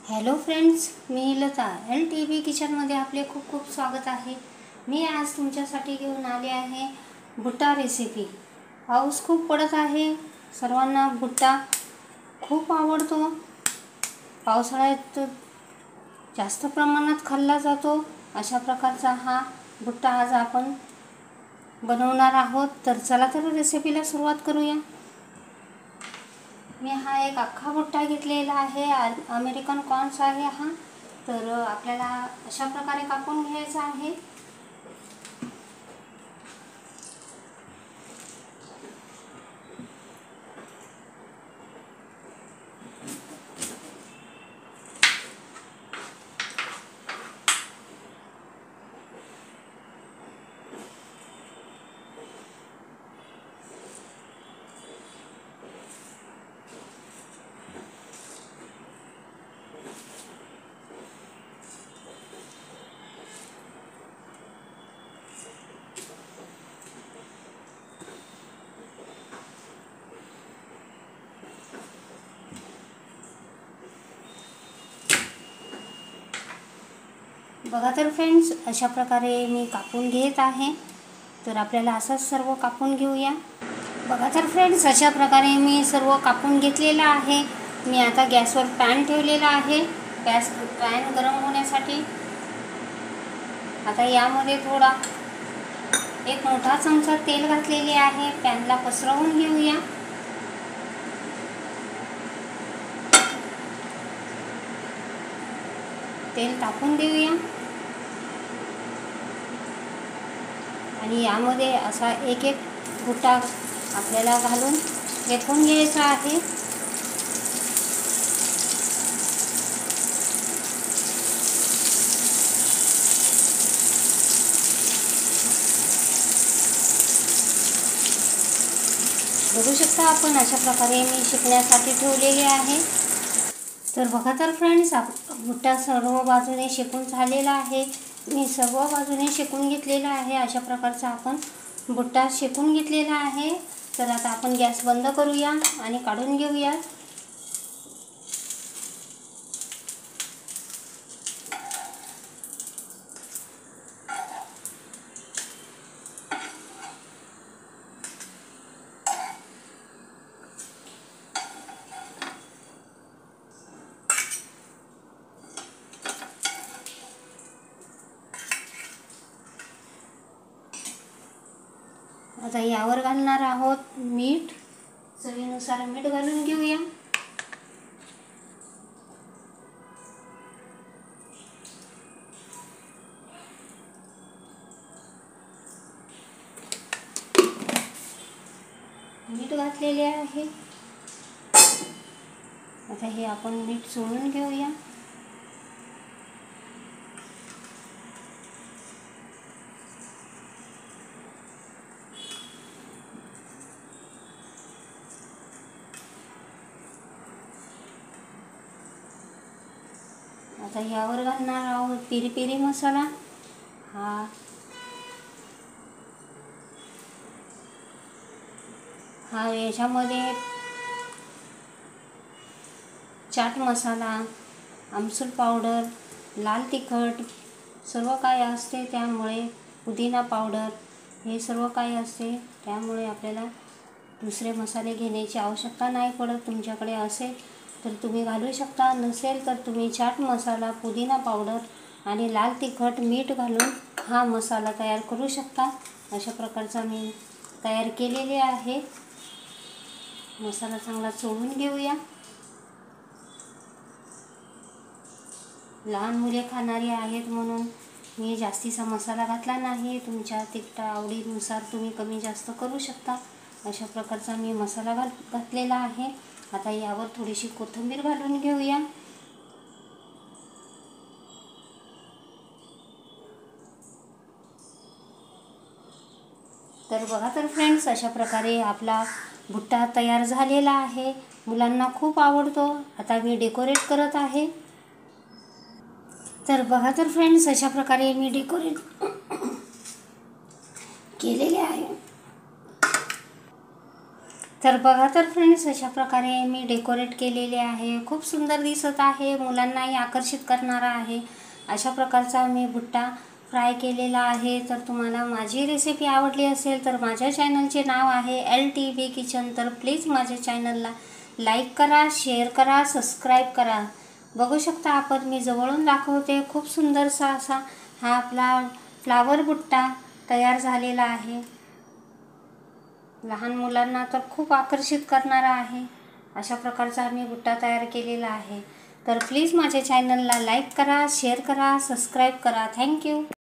Hello friends, मी Lata LTV किचनमध्ये आपले खूप खूप स्वागत आहे। मी आज तुमच्यासाठी घेऊन आले आहे भुट्टा रेसिपी। पाऊस खूप पडत आहे, सर्वांना भुट्टा खूप आवडतो। पावसाळ्यात जास्त प्रमाणात खाल्ला जातो। अशा प्रकारचा हा भुट्टा आज आपण बनवणार आहोत। तर चला तर रेसिपीला सुरुवात करूया। मी हा एक अख्खा भुट्टा घेतलेला आहे, अमेरिकन कॉर्न्स आहे हा। तर आपल्याला अशा प्रकारे कापून घ्यायचा आहे। बघा तर फ्रेंड्स, अशा प्रकारे मी कापून घेत आहे। तर आपल्याला असंच सर्व कापून घेऊया। बघा तर फ्रेंड्स, अशा प्रकारे मी सर्व कापून घेतलेला आहे। मी आता गॅसवर पॅन ठेवलेला आहे, पॅन गरम होण्यासाठी। आता यामध्ये थोडा एक मोठा चमचा तेल घातलेले आहे। पॅनला पसरवून घेऊया। तेल टाकून देऊया आणि यामध्ये असा एक एक भुट्टा आपल्याला घालून वेफून घ्यायचा आहे। बघू शकता आपण, अशा प्रकारे मी शेकण्यासाठी ठेवलेले आहे। तर बघा तर फ्रेंड्स, भुट्टा सर्व बाजूने शेकून झालेला आहे। मी सर्व बाजूने शेकून घेतलेला आहे। अशा प्रकारचा आपण भुट्टा शेकून घेतलेला आहे। तर आता आपण गॅस बंद करूया आणि काढून घेऊया। आता यावर घालणार आहोत मीठ। चवीनुसार मीठ घालून घेऊया। मीठ घातलेले आहे। आता हे आपण मीठ चोळून घेऊया। आता यावर घालणार आहोत पेरी पेरी मसाला। हा याच्यामध्ये चाट मसाला, आमचूर पावडर, लाल तिखट सर्व काही असते। त्यामुळे पुदिना पावडर हे सर्व काही असते। त्यामुळे आपल्याला दुसरे मसाले घेण्याची आवश्यकता नाही पडत। तुमच्याकडे असेल तर तुम्ही घालू शकता, नसेल तर तुम्ही चाट मसाला, पुदिना पावडर आणि लाल तिखट, मीठ घालून हा मसाला तयार करू शकता। अशा प्रकारचा मी तयार केलेले आहे। मसाला चांगला चोळून घेऊया। लहान मुले खाणारी आहेत म्हणून मी जास्तीचा मसाला घातला नाही। तुमच्या तिखट आवडीनुसार तुम्ही कमी जास्त करू शकता। अशा प्रकारचा मी मसाला घातलेला आहे। आता यावर थोडीशी कोथिंबीर घालून घेऊया। तर बघा तर फ्रेंड्स, अशा प्रकारे आपला भुट्टा तयार झालेला आहे। मुलांना खूप आवडतो। आता मी डेकोरेट करत आहे। तर बघा तर फ्रेंड्स, अशा प्रकारे मी डेकोरेट केलेले आहे। तर बघा तर फ्रेंड्स, अशा प्रकारे मी डेकोरेट केलेले आहे. खूप सुंदर दिसत आहे, मुलांनाही आकर्षित करणारा आहे. अशा प्रकारचा मी भुट्टा फ्राय केलेला आहे. तर तुम्हाला माझी रेसिपी आवडली असेल तर माझ्या चॅनलचे नाव आहे LTV किचन. तर प्लीज माझ्या चॅनलला लाईक करा, शेअर करा, सबस्क्राईब करा. बघू शकता आपण, मी जवळून दाखवते. खूप सुंदरसा असा हा आपला फ्लावर भुट्टा तयार झालेला आहे. लहान मुलांना तर खूप आकर्षित करणारा आहे. अशा प्रकारचा मी भुट्टा तयार केलेला आहे. तर प्लीज माझ्या चॅनलला लाईक करा, शेअर करा, सबस्क्राईब करा. थँक्यू.